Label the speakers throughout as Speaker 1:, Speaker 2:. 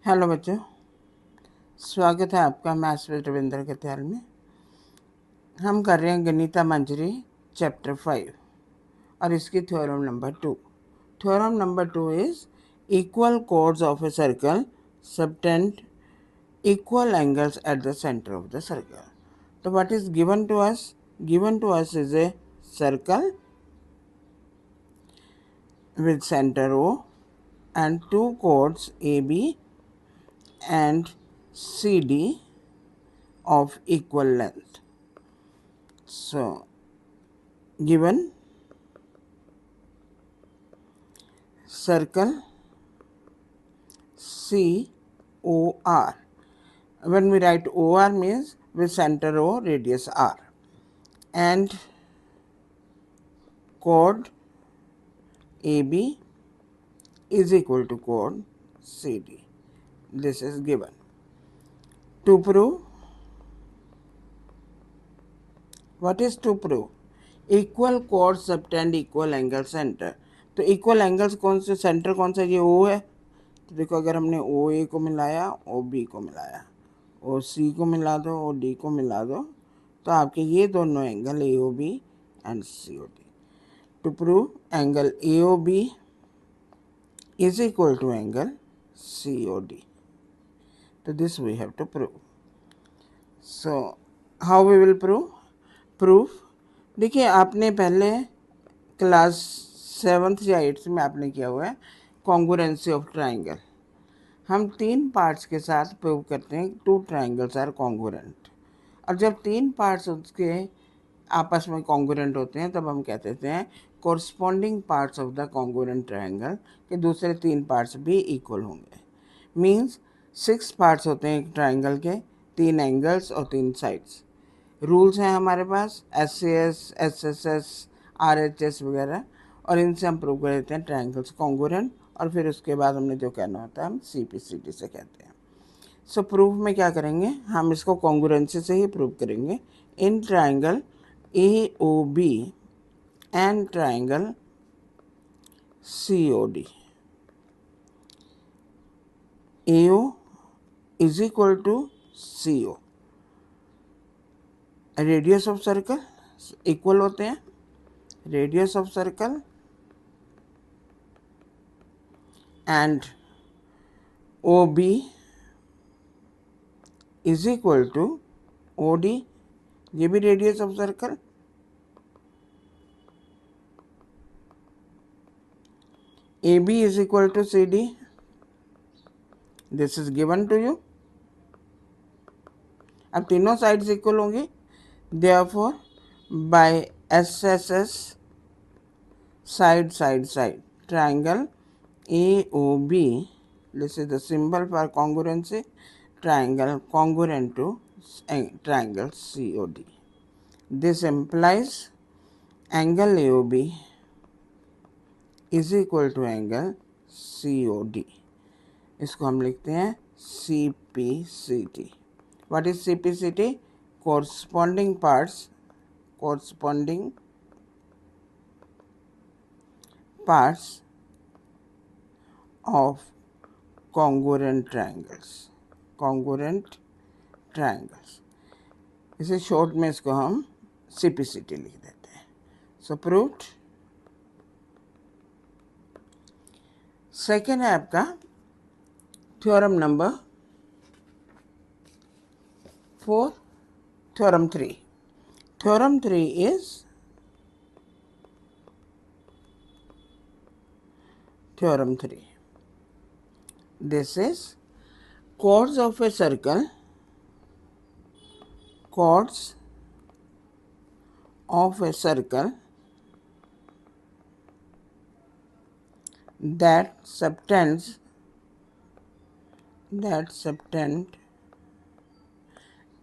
Speaker 1: Hello बच्चों, स्वागत है आपका मैथ्स विद रविंद्र कत्याल में। हम कर रहे हैं गणिता मंजरी चैप्टर 5 और इसकी theorem number 2। Theorem number 2 is equal codes of a circle subtend equal angles at the center of the circle. So what is given to us? Given to us is a circle with center O and two chords AB and CD of equal length. So given circle COR. When we write OR means with center O, radius R, and chord AB is equal to chord CD. This is given. To prove, what is to prove? Equal chords subtend equal angle center. तो equal angles कौन से, centre कौन सा, ये ओ है। तो देखो अगर हमने ओ ए को मिलाया, ओ बी को मिलाया, ओ सी को मिला दो, ओ डी को मिला दो, तो आपके ये दोनों angle A O B and C O D. To prove angle A O B is equal to angle COD. So this we have to prove. So how we will prove? Proof, देखिए आपने पहले class 7th या 8th में आपने किया हुआ है congruency of triangle. हम 3 पार्ट्स के साथ प्रूव करते हैं 2 ट्राइंगल्स आर कॉन्ग्रुएंट। और जब 3 पार्ट्स उसके आपस में कॉन्ग्रुएंट होते हैं तब हम कहते हैं corresponding parts of the congruent triangle के दूसरे 3 पार्ट्स भी इक्वल होंगे। मीन्स 6 पार्ट्स होते हैं एक ट्राइंगल के, 3 एंगल्स और 3 साइड्स। रूल्स हैं हमारे पास SCS, SSS, RHS वगैरह, और इनसे हम प्रूव कर देते हैं ट्राइंगल्स कॉन्ग्रुएंट। और फिर उसके बाद हमने जो कहना होता है हम CPCD से कहते हैं। सो प्रूफ में क्या करेंगे, हम इसको कॉन्ग्रुएंसी से ही प्रूव करेंगे। In triangle AOB and triangle COD. AO is equal to CO. Radius of circle equal होते हैं, radius of circle and OB is equal to OD, ये भी radius of circle. AB is equal to CD. This is given to you. अब तीनों sides equal होंगी, therefore by SSS side side side triangle AOB, this is the symbol for congruency, triangle congruent to triangle COD. This implies angle AOB is equal to angle COD. इसको हम लिखते हैं CPCT. What is CPCT? Corresponding parts of congruent triangles. इसे short में इसको हम CPCT लिख देते हैं। सो प्रूव्ड। सेकेंड है आपका theorem number 4, theorem 3. Theorem 3 is Theorem 3. This is chords of a circle, chords of a circle that subtend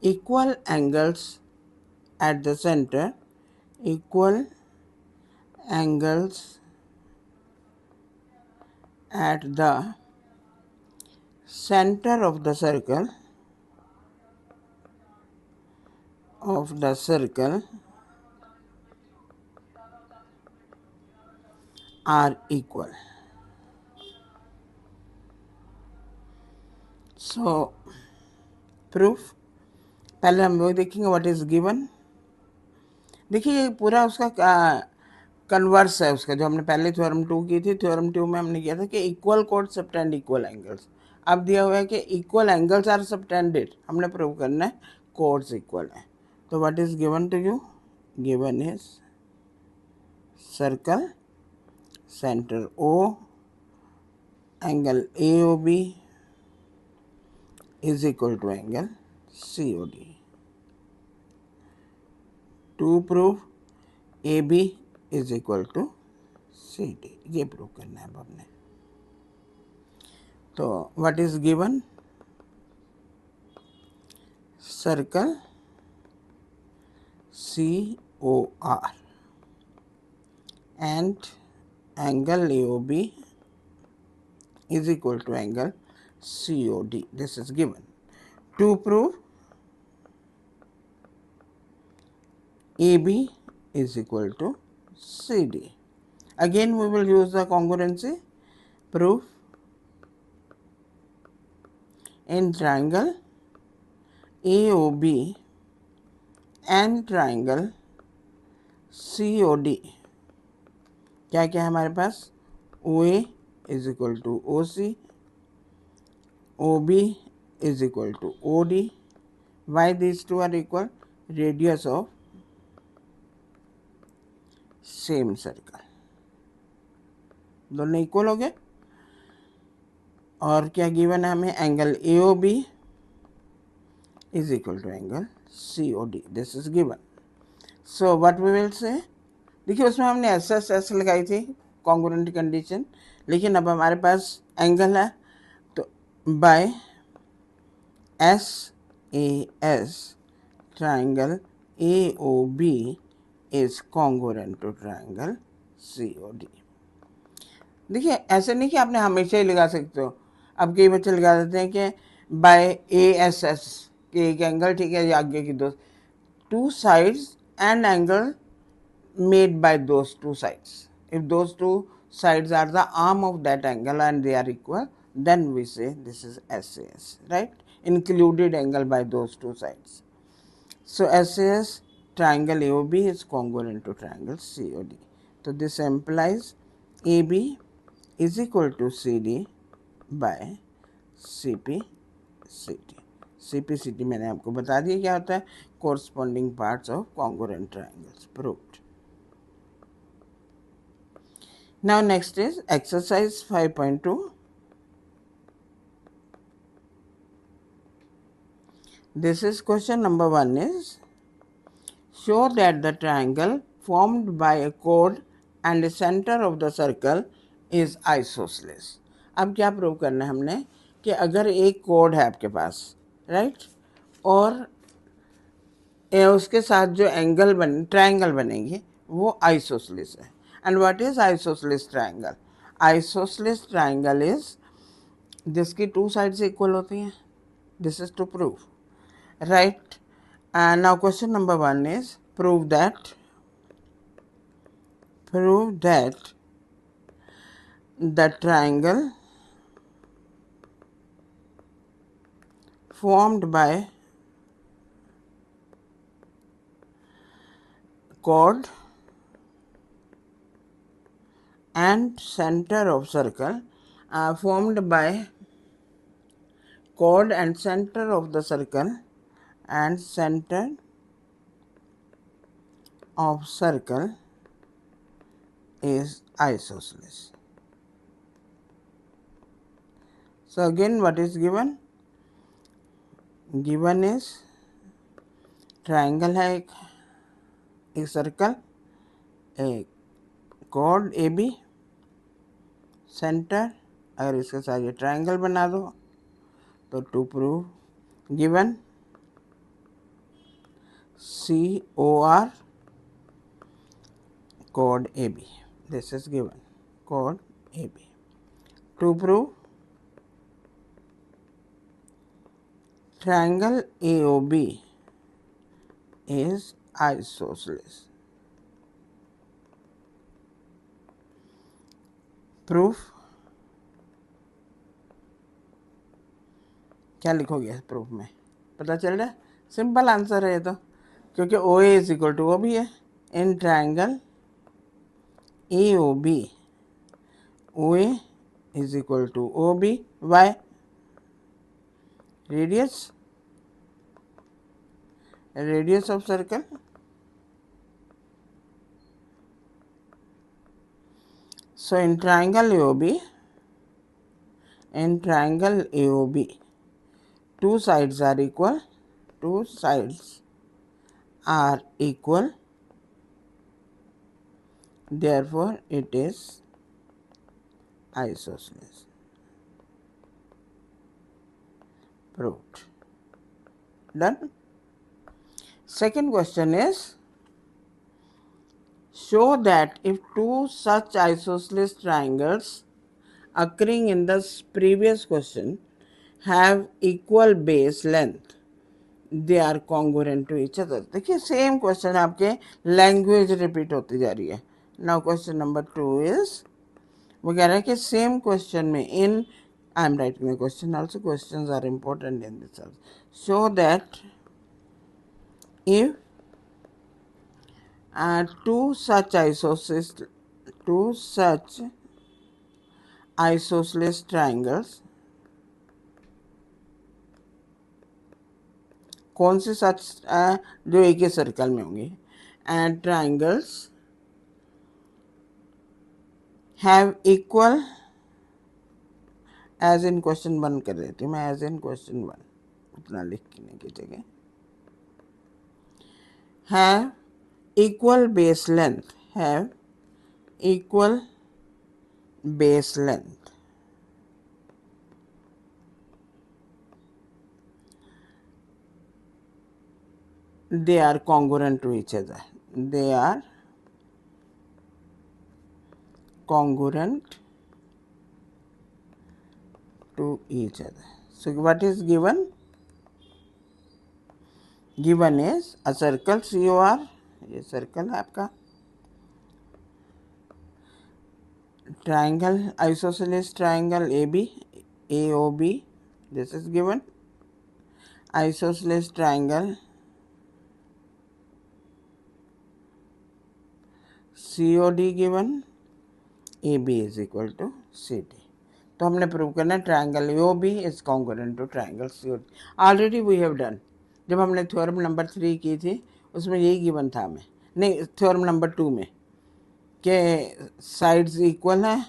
Speaker 1: equal angles at the center, equal angles at the center of the circle are equal. So proof पहले हम वो देखेंगे what is given. देखिए ये पूरा उसका converse है उसका, जो हमने पहले थ्योरम 2 की थी। थ्योरम 2 में हमने किया था कि इक्वल कोड सबटेंड इक्वल एंगल्स। अब दिया हुआ है कि इक्वल एंगल्स आर सबटेंडेड, हमने प्रूव करना है कोड्स इक्वल है। तो what is given to you? Given is circle centre O, angle AOB is equal to angle COD. To prove AB is equal to CD, ये prove करना है अब हमने। तो what is given? Circle COR and angle AOB is equal to angle COD. This is given. To prove AB is equal to CD. Again we will use the congruency proof in triangle AOB and triangle COD। क्या क्या है हमारे पास? OA is equal to OC, OB is equal to OD. Why these two are equal? Radius of same circle, दोनों equal हो गए। और क्या given है हमें? Angle AOB is equal to angle COD. This is given. So what we will say, देखिए उसमें हमने एस लगाई थी कॉन्ग्रुएंट कंडीशन, लेकिन अब हमारे पास एंगल है तो by SAS triangle AOB is congruent to triangle COD। देखिए ऐसे नहीं कि आपने हमेशा ही लगा सकते हो। अब कई बच्चे लगा देते हैं कि बाय ASS के एक एंगल, ठीक है, आगे की two sides and angle made by those two sides. If those two sides are the arm of that angle and they are equal, then we say this is SAS, right? Included angle by those two sides. So SAS triangle AOB is congruent to triangle COD. So this implies AB is equal to CD by CPCT. CPCT मैंने आपको बता दिया क्या होता है, corresponding parts of congruent triangles, proved. Now next is exercise 5.2. This is question number 1 is show that the triangle formed by a chord and the center of the circle is isosceles. अब क्या prove करना है हमने कि अगर एक code है आपके पास, राइट, और उसके साथ जो ट्रायंगल बनेंगे वो आइसोसेलेस है। And what is isosceles triangle? Isosceles triangle is जिसकी टू साइड्स इक्वल होती हैं। This is to prove, right. And now question number 1 is prove that the triangle formed by chord and center of circle formed by chord and center of the circle and center of circle is isosceles. So again what is given? Given is triangle है एक circle, एक chord AB, centre, अगर इसके साथ ये triangle बना दो तो to prove given COR chord AB. This is given, chord AB. To prove triangle AOB is isosceles. Proof क्या लिखोगे प्रूफ में, पता चल रहा है? सिंपल आंसर है ये तो, क्योंकि O A is equal to O B है। In triangle A O B, O A is equal to O B, why? Radius, radius of circle. So in triangle AOB, two sides are equal. Two sides are equal. Therefore, it is isosceles. Proved. Done. Second question is, show that if two such isosceles triangles occurring in the previous question have equal base length, they are congruent to each other. देखिए same question आपके, language repeat होती जा रही है। Now question number 2 is, वो कह रहा है कि सेम क्वेश्चन में इन, I am writing the question also, questions are important in this also. Show that if two such isosceles triangles, कौन से सच जो एक ही सर्कल में होंगे, and triangles have equal, as in question 1 कर देती हूँ मैं, एज इन क्वेश्चन 1 उतना लिखने की जगह, have equal base length, have equal base length, they are congruent to each other, they are congruent to each other. So what is given? Given is a circle COR, ये circle है आपका, triangle, isosceles triangle AB, AOB, this is given, isosceles triangle COD given, AB is equal to CD. तो हमने prove करना है triangle AOB is congruent to triangle COD। Already we have done, जब हमने theorem number 3 की थी उसमें यही गिवन था हमें, नहीं थ्योरम नंबर 2 में, के साइड्स इक्वल हैं,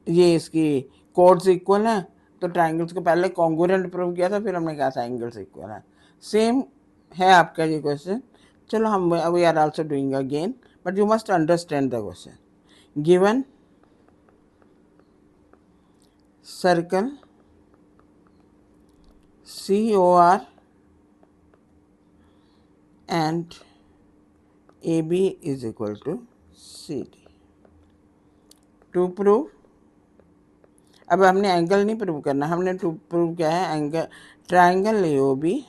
Speaker 1: ये इसकी कॉर्ड्स इक्वल हैं, तो ट्राइंगल्स को पहले कॉन्ग्रुएंट प्रूव किया था, फिर हमने कहा था एंगल्स इक्वल हैं। सेम है आपका ये क्वेश्चन। चलो हम we are also doing again, but you must understand the question. Given circle COR and AB is equal to CD. To prove, अब हमने एंगल नहीं प्रूव करना, हमने टू प्रूव क्या है, angle triangle AOB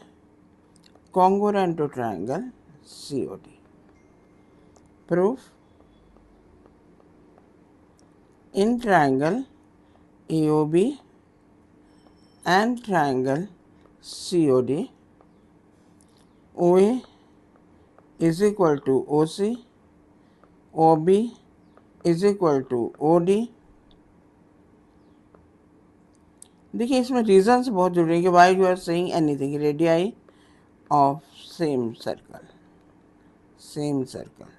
Speaker 1: congruent to triangle COD। Proof, in triangle AOB and triangle COD, OA is equal to OC, OB is equal to OD। देखिए इसमें regions बहुत जरूरी है कि why you are saying anything, radii of same circle, same circle,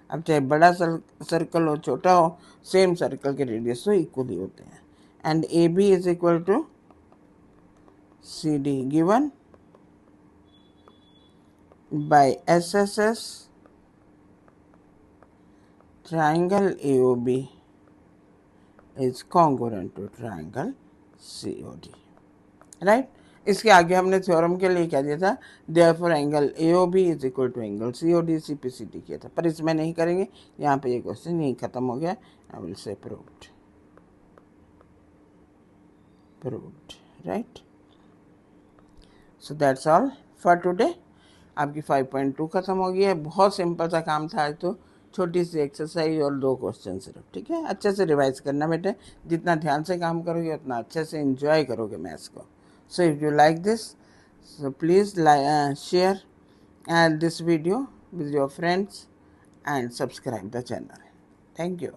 Speaker 1: अब चाहे बड़ा circle हो छोटा हो, सेम सर्कल के रेडियस तो इक्वल ही होते हैं। And AB is equal to CD given by SSS, triangle AOB is congruent to triangle COD, right? इसके आगे हमने थ्योरम के लिए क्या दिया था, therefore angle AOB is equal to angle COD, CPCD किया था, पर इसमें नहीं करेंगे, यहाँ पे ये क्वेश्चन यही खत्म हो गया। I will say proved, proved, right? So that's all for today. आपकी 5.2 खत्म हो गई है, बहुत सिंपल सा काम था आज तो, छोटी सी एक्सरसाइज और 2 क्वेश्चन सिर्फ, ठीक है? अच्छे से रिवाइज करना बेटे, जितना ध्यान से काम करोगे उतना अच्छे से एंजॉय करोगे मैथ्स को। So if you like this, so please share this video with your friends and subscribe the channel. Thank you.